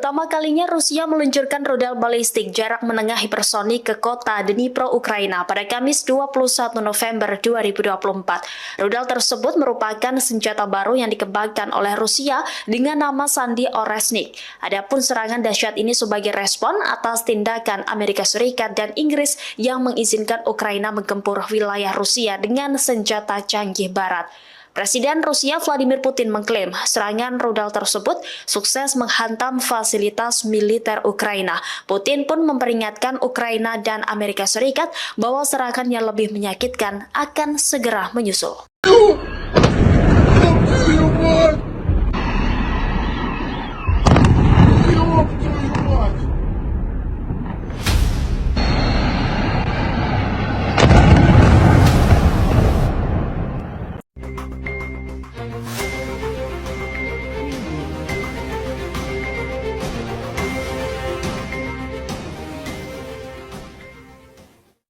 Pertama kalinya Rusia meluncurkan rudal balistik jarak menengah hipersonik ke kota Dnipro, Ukraina pada Kamis 21 November 2024. Rudal tersebut merupakan senjata baru yang dikembangkan oleh Rusia dengan nama Sandi Oresnik. Adapun serangan dahsyat ini sebagai respon atas tindakan Amerika Serikat dan Inggris yang mengizinkan Ukraina menggempur wilayah Rusia dengan senjata canggih barat. Presiden Rusia Vladimir Putin mengklaim serangan rudal tersebut sukses menghantam fasilitas militer Ukraina. Putin pun memperingatkan Ukraina dan Amerika Serikat bahwa serangan yang lebih menyakitkan akan segera menyusul.